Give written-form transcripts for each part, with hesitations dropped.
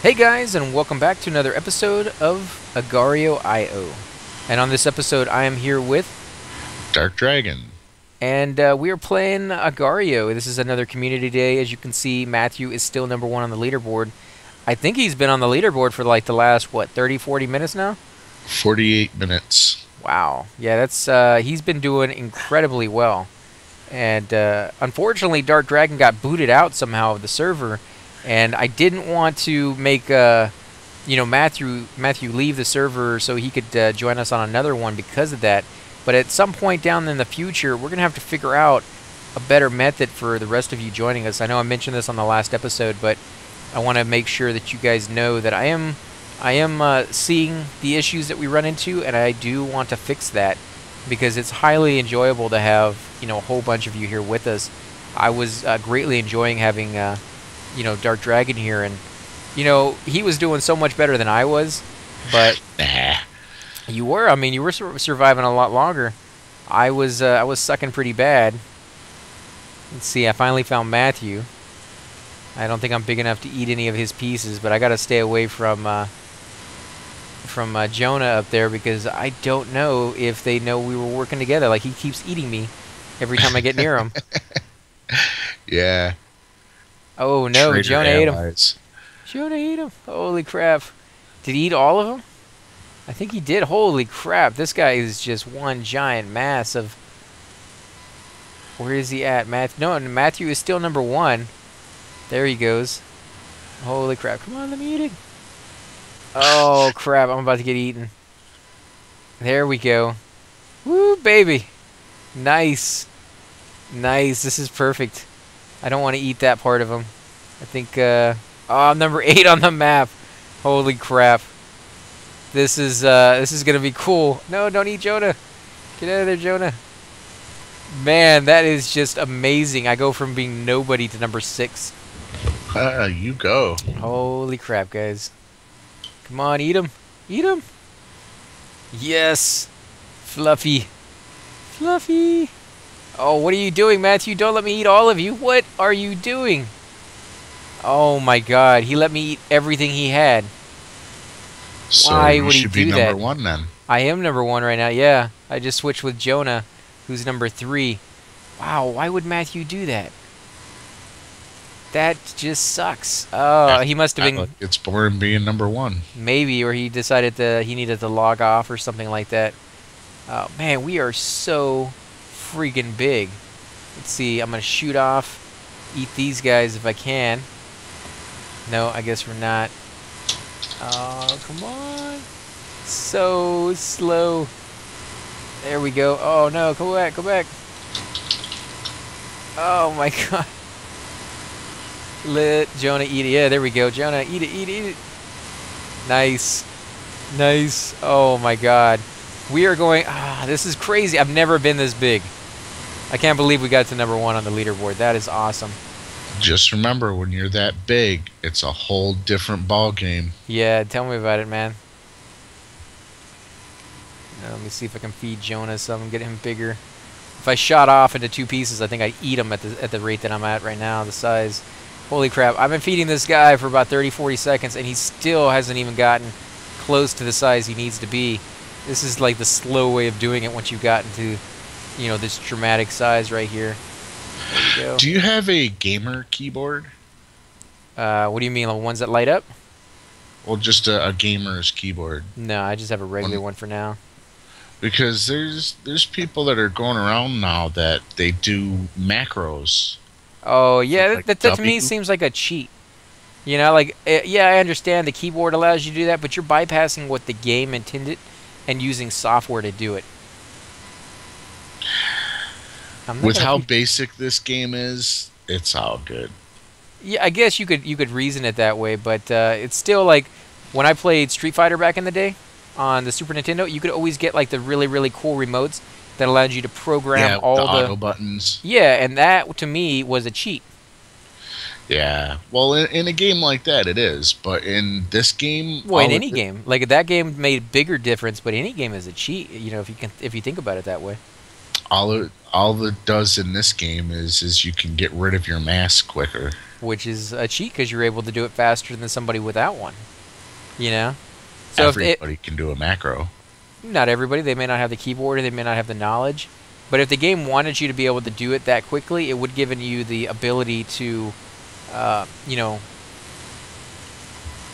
Hey guys, and welcome back to another episode of Agario IO. And on this episode, I am here with, Dark Dragon. and we are playing Agario. This is another community day. As you can see, Matthew is still number one on the leaderboard. I think he's been on the leaderboard for like the last, 30, 40 minutes now? 48 minutes. Wow. Yeah, that's he's been doing incredibly well. And unfortunately, Dark Dragon got booted out somehow of the server, and I didn't want to make Matthew leave the server so he could join us on another one because of that. But at some point down in the future, we're gonna have to figure out a better method for the rest of you joining us. I know I mentioned this on the last episode, but I want to make sure that you guys know that I am seeing the issues that we run into, and I do want to fix that because it's highly enjoyable to have a whole bunch of you here with us. I was greatly enjoying having Dark Dragon here, and he was doing so much better than I was, but Nah. you were. I mean, you were surviving a lot longer. I was sucking pretty bad. Let's see. I finally found Matthew. I don't think I'm big enough to eat any of his pieces, but I gotta stay away from Jonah up there because I don't know if they know we were working together. Like, he keeps eating me every time I get near him. Yeah. Oh no, Traitor Jonah ate him. allies. Jonah ate him. Holy crap. Did he eat all of them? I think he did. Holy crap. This guy is just one giant mass of... Where is he at? No, Matthew is still number one. There he goes. Holy crap. Come on, let me eat it. Oh crap, I'm about to get eaten. There we go. Woo, baby. Nice. Nice. This is perfect. I don't want to eat that part of him. I think, oh, I'm number 8 on the map. Holy crap. This is gonna be cool. No, don't eat Jonah. Get out of there, Jonah. Man, that is just amazing. I go from being nobody to number 6. You go. Holy crap, guys. Come on, eat him. Eat him. Yes. Fluffy. Fluffy. Oh, what are you doing, Matthew? Don't let me eat all of you. What are you doing? Oh my god, he let me eat everything he had. So Why you would he should be do number that? 1 then. I am number 1 right now, yeah. I just switched with Jonah, who's number 3. Wow, why would Matthew do that? That just sucks. Oh, he must have been... It's boring being number 1. Maybe, or he decided he needed to log off or something like that. Oh, man, we are so freaking big. Let's see, I'm going to shoot off, eat these guys if I can. No, I guess we're not. Oh, come on. So slow. There we go. Oh, no, go back, go back. Oh, my God. Let Jonah eat it. Yeah, there we go. Jonah, eat it, eat it, eat it. Nice. Nice. Oh, my God. We are going... Ah, this is crazy. I've never been this big. I can't believe we got to number 1 on the leaderboard. That is awesome. Just remember, when you're that big, it's a whole different ball game. Yeah, tell me about it, man. Let me see if I can feed Jonah some, get him bigger. If I shot off into 2 pieces, I think I'd eat him at the rate that I'm at right now, the size. Holy crap, I've been feeding this guy for about 30, 40 seconds, and he still hasn't even gotten close to the size he needs to be. This is like the slow way of doing it once you've gotten to, this dramatic size right here. There we go. Do you have a gamer keyboard? What do you mean, the ones that light up? Well, just a gamer's keyboard. No, I just have a regular one for now. Because there's people that are going around now that they do macros. Oh, yeah, Like that to me W? seems like a cheat. Yeah, I understand the keyboard allows you to do that, but you're bypassing what the game intended and using software to do it. With how basic this game is, it's all good. Yeah, I guess you could reason it that way, but it's still like when I played Street Fighter back in the day on the Super Nintendo, you could always get like the really, really cool remotes that allowed you to program all the the auto buttons. Yeah, and that to me was a cheat. Yeah. Well, in a game like that, it is. But in this game, Well, in any game, like that game made a bigger difference, but any game is a cheat. If you think about it that way. all it does in this game is you can get rid of your mask quicker. which is a cheat because you're able to do it faster than somebody without one. You know. So Everybody can do a macro. not everybody, they may not have the keyboard, or they may not have the knowledge, but if the game wanted you to be able to do it that quickly, it would give you the ability to, you know,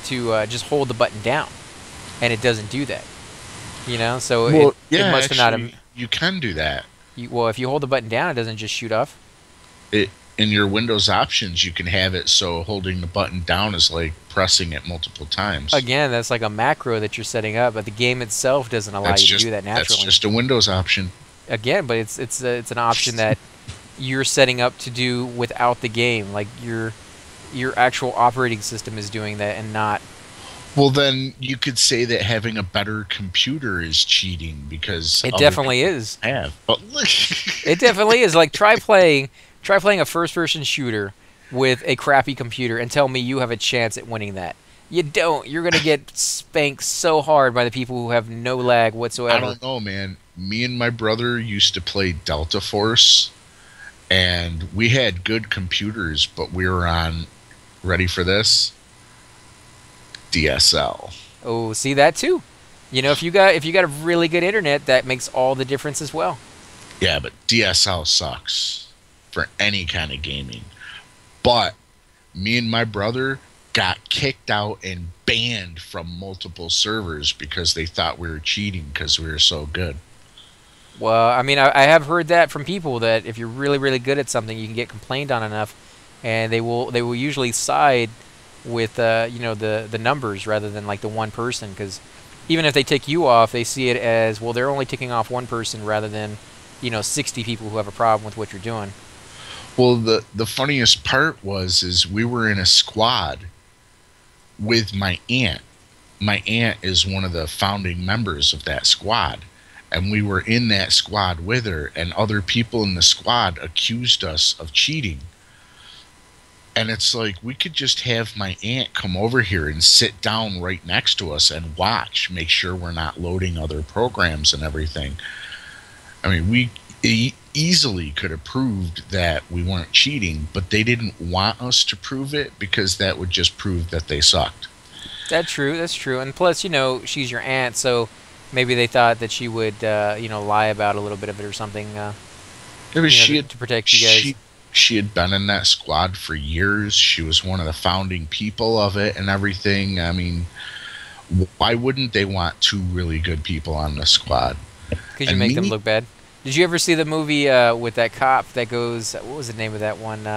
to just hold the button down, and it doesn't do that. You know, so Well, it must have not. you can do that. Well, if you hold the button down, it doesn't just shoot off. It in your Windows options, you can have it so holding the button down is like pressing it multiple times. Again, that's like a macro that you're setting up, but the game itself doesn't allow you to do that naturally. That's just a Windows option. Again, but it's an option that you're setting up to do without the game. Like your actual operating system is doing that, and not. Well, then you could say that having a better computer is cheating because It definitely is. But It definitely is. Like try playing a first-person shooter with a crappy computer and tell me you have a chance at winning that. You don't. You're gonna get spanked so hard by the people who have no lag whatsoever. I don't know, man. Me and my brother used to play Delta Force, and we had good computers, but we were on. Ready for this? DSL. Oh, see that too. You know, if you got a really good internet, that makes all the difference as well. Yeah, but DSL sucks for any kind of gaming. But me and my brother got kicked out and banned from multiple servers because they thought we were cheating because we were so good. Well, I mean, I have heard that from people that if you're really, really good at something, you can get complained on enough, and they will usually side with you know, the numbers rather than like the one person, because even if they tick you off, they see it as, well, they're only ticking off one person rather than, you know, 60 people who have a problem with what you're doing. Well, the funniest part is we were in a squad with my aunt. My aunt is one of the founding members of that squad, and we were in that squad with her, and other people in the squad accused us of cheating. And it's like, we could just have my aunt come over here and sit down right next to us and watch, make sure we're not loading other programs and everything. I mean, we easily could have proved that we weren't cheating, but they didn't want us to prove it because that would just prove that they sucked. That's true. That's true. And plus, you know, she's your aunt, so maybe they thought that she would, you know, lie about a little bit of it or something. To protect you guys. She had been in that squad for years. She was one of the founding people of it and everything. I mean, why wouldn't they want two really good people on the squad? Because you make them look bad. Did you ever see the movie with that cop that goes, what was the name of that one?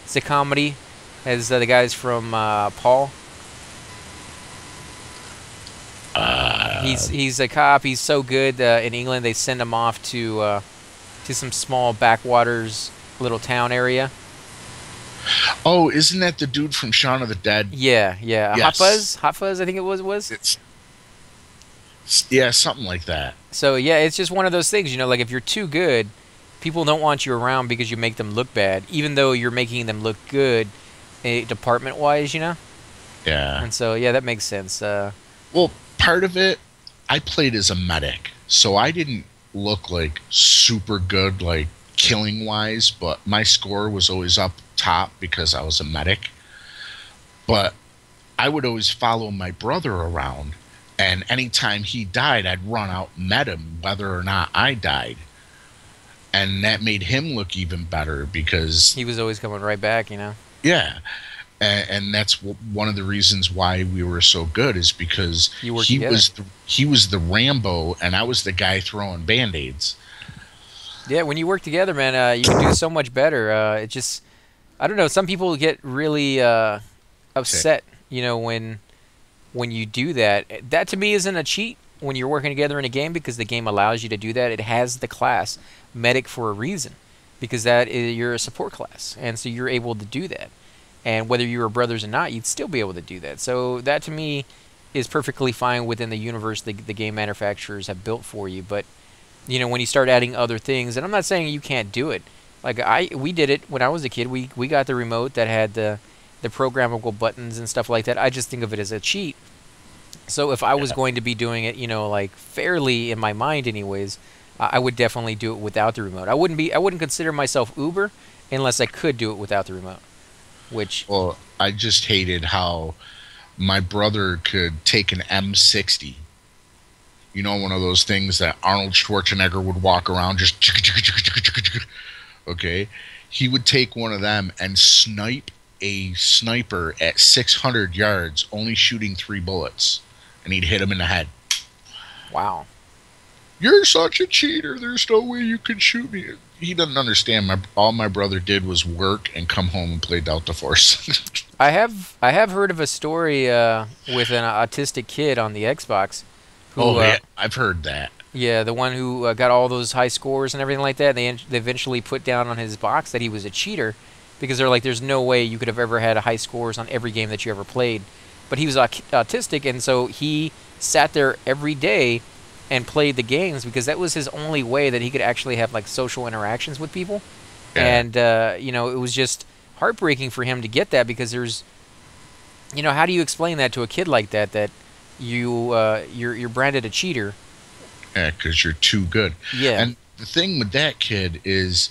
It's a comedy. Has the guys from Paul. He's a cop. He's so good in England. They send him off to some small backwaters little town area. Oh, isn't that the dude from Shaun of the Dead? Yeah. Yes. Hot Fuzz, I think it was. Yeah, something like that. So yeah, it's just one of those things, you know, like if you're too good, people don't want you around because you make them look bad, even though you're making them look good, department-wise, you know. Yeah. And so yeah, that makes sense. Well, part of it, I played as a medic, so I didn't look like super good, like killing wise, but my score was always up top because I was a medic. But I would always follow my brother around, and anytime he died, I'd run out and met him whether or not I died, and that made him look even better because he was always coming right back, you know. Yeah. And that's one of the reasons why we were so good, is because he was the Rambo and I was the guy throwing Band-Aids. Yeah, when you work together, man, you can do so much better. It just, I don't know, some people get really upset, you know, when you do that. That to me isn't a cheat when you're working together in a game, because the game allows you to do that. It has the class medic for a reason, because you're a support class, and so you're able to do that. And whether you were brothers or not, you'd still be able to do that. So that to me is perfectly fine within the universe the game manufacturers have built for you. But you know, when you start adding other things, and I'm not saying you can't do it. Like we did it when I was a kid. We got the remote that had the programmable buttons and stuff like that. I just think of it as a cheat. So if I was going to be doing it, you know, like fairly in my mind anyways, I would definitely do it without the remote. I wouldn't consider myself uber unless I could do it without the remote. which Well, I just hated how my brother could take an M60. You know, one of those things that Arnold Schwarzenegger would walk around just. Okay. He would take one of them and snipe a sniper at 600 yards, only shooting 3 bullets. And he'd hit him in the head. wow. You're such a cheater. There's no way you can shoot me. He doesn't understand. All my brother did was work and come home and play Delta Force. I have heard of a story with an autistic kid on the Xbox who Oh, yeah, I've heard that. yeah, the one who got all those high scores and everything like that. They eventually put down on his box that he was a cheater because they're like, there's no way you could have ever had high scores on every game that you ever played. But he was autistic, and so he sat there every day and played the games because that was his only way that he could actually have like social interactions with people. Yeah, And it was just heartbreaking for him to get that because how do you explain that to a kid like that you're branded a cheater? yeah, because you're too good. Yeah. And the thing with that kid is,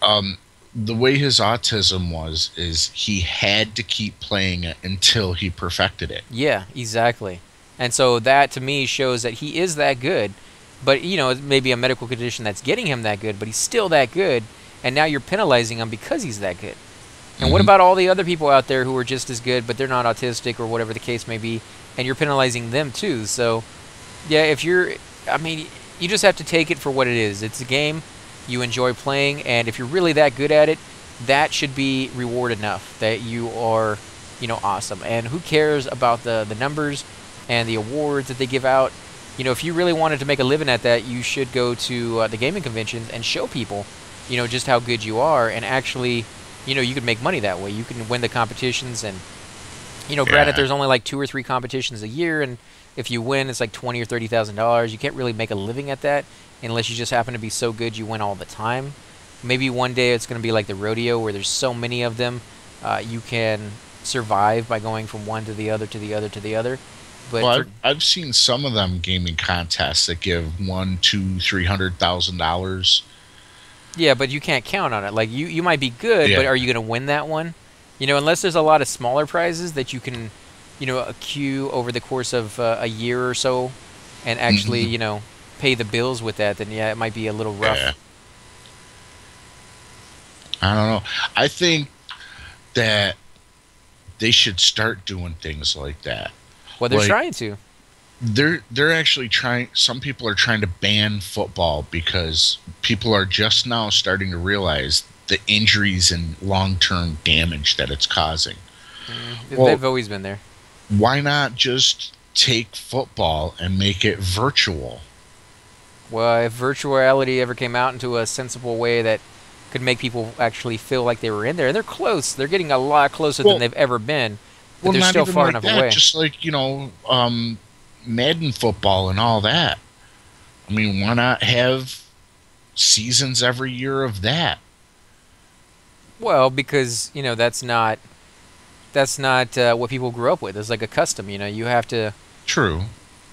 um, the way his autism was, is he had to keep playing it until he perfected it. Yeah, exactly. And so that to me shows that he is that good. But it may be a medical condition that's getting him that good, but he's still that good. And now you're penalizing him because he's that good. And what Hmm. about all the other people out there who are just as good, but they're not autistic or whatever the case may be, and you're penalizing them too? So, yeah, I mean, you just have to take it for what it is. It's a game you enjoy playing, and if you're really that good at it, that should be reward enough that you are, awesome. And who cares about the numbers and the awards that they give out? If you really wanted to make a living at that, you should go to the gaming conventions and show people, just how good you are, and actually, you could make money that way. You can win the competitions, and granted, Yeah. there's only like 2 or 3 competitions a year, and if you win, it's like $20,000 or $30,000. You can't really make a living at that unless you just happen to be so good you win all the time. Maybe one day it's going to be like the rodeo where there's so many of them, you can survive by going from one to the other to the other to the other. But Well, for I've seen some of them gaming contests that give one, two, $300,000. yeah, but you can't count on it. Like you might be good, but Yeah. are you going to win that one? Unless there's a lot of smaller prizes that you can, accrue over the course of a year or so, and actually, Hmm. pay the bills with that. Then yeah, it might be a little Yeah. rough. I don't know. I think that they should start doing things like that. Well, they're Like, trying to. they're actually trying. Some people are trying to ban football because people are just now starting to realize the injuries and long-term damage that it's causing. Well, They've always been there. why not just take football and make it virtual? Well, if virtual reality ever came out into a sensible way that could make people actually feel like they were in there, and they're close. They're getting a lot closer than Well, they've ever been, but well, they're not still even far like enough that. away. Just like, Madden football and all that. I mean, why not have seasons every year of that? Well, because that's not what people grew up with. It's like a custom. You have to. True.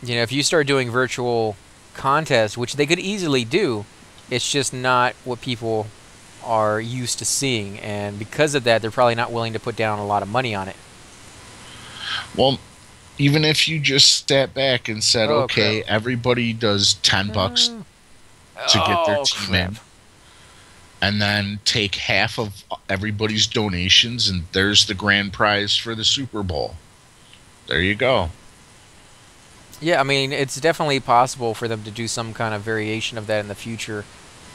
If you start doing virtual contests, which they could easily do, it's just not what people are used to seeing, and because of that, they're probably not willing to put down a lot of money on it. Well, even if you just step back and said, Oh crap! okay, everybody does $10 to get their Oh team crap! in, and then take half of everybody's donations, and there's the grand prize for the Super Bowl. There you go. Yeah, I mean, it's definitely possible for them to do some kind of variation of that in the future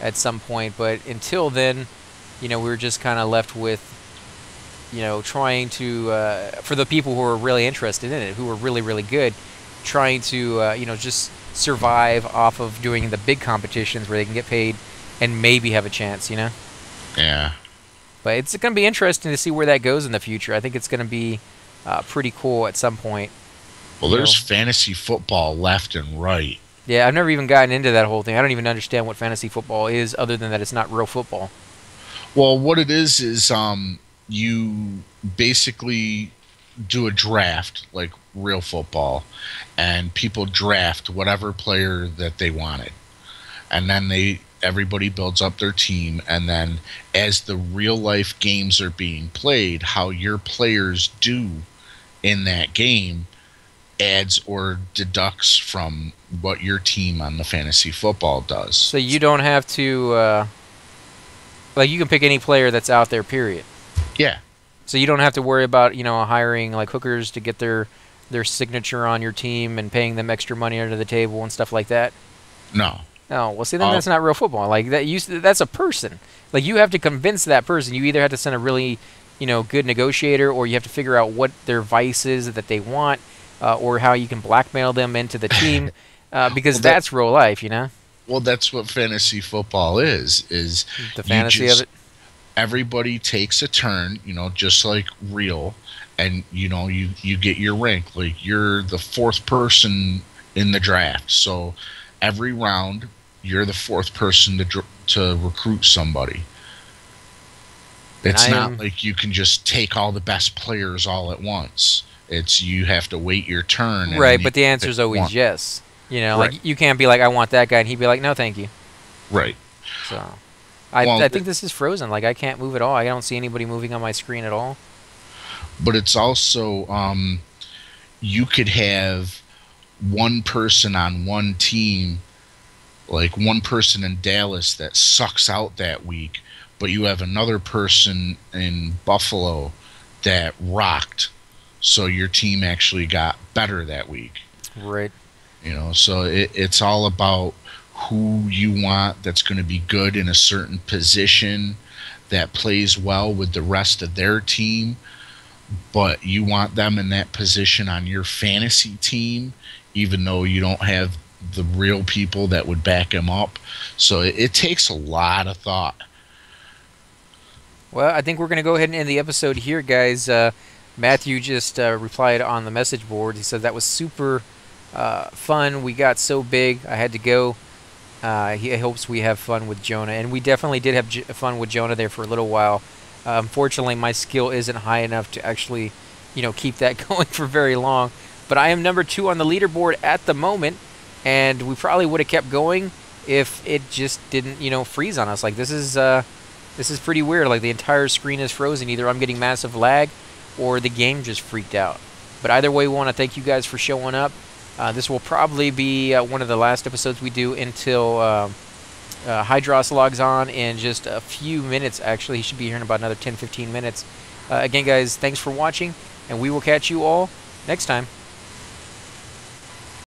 at some point, but until then, we're just kind of left with, trying to, for the people who are really interested in it, who are really, really good, trying to, just survive off of doing the big competitions where they can get paid and maybe have a chance. Yeah. But it's going to be interesting to see where that goes in the future. I think it's going to be pretty cool at some point. Well, You there's know, fantasy football left and right. Yeah, I've never even gotten into that whole thing. I don't even understand what fantasy football is, other than that it's not real football. Well, what it is you basically do a draft like real football, and people draft whatever player that they wanted, and then everybody builds up their team, and then as the real life games are being played, how your players do in that game adds or deducts from what your team on the fantasy football does. So you don't have to, like, you can pick any player that's out there, period. Yeah. So you don't have to worry about, hiring, like, hookers to get their signature on your team and paying them extra money under the table and stuff like that. No. Oh, well, see, then that's not real football. Like, that's a person. Like, you have to convince that person. You either have to send a really, good negotiator, or you have to figure out what their vice is that they want, or how you can blackmail them into the team, because that's real life, Well, that's what fantasy football is the fantasy of it. Everybody takes a turn, just like real, and, you get your rank. Like, you're the fourth person in the draft. So every round, you're the fourth person to recruit somebody. It's not like you can just take all the best players all at once. It's you have to wait your turn. Right, but the answer is always yes. Right. Like, you can't be like, I want that guy, and he'd be like, no, thank you. Right. So I think this is frozen. Like, I can't move at all. I don't see anybody moving on my screen at all. But it's also, you could have one person on one team, like one person in Dallas that sucks out that week, but you have another person in Buffalo that rocked, so your team actually got better that week. Right. So it's all about who you want that's going to be good in a certain position, that plays well with the rest of their team, but you want them in that position on your fantasy team, even though you don't have the real people that would back him up. So it takes a lot of thought. Well, I think we're going to go ahead and end the episode here, guys. Matthew just replied on the message board. He said that was super fun. We got so big, I had to go. He hopes we have fun with Jonah, and we definitely did have fun with Jonah there for a little while. Unfortunately, my skill isn't high enough to actually, keep that going for very long. But I am number 2 on the leaderboard at the moment, and we probably would have kept going if it just didn't, freeze on us. Like, this is pretty weird. Like, the entire screen is frozen. Either I'm getting massive lag, or the game just freaked out. But either way, we want to thank you guys for showing up. This will probably be one of the last episodes we do until Hydros logs on in just a few minutes. Actually, he should be here in about another 10-15 minutes. Again, guys, thanks for watching, and we will catch you all next time.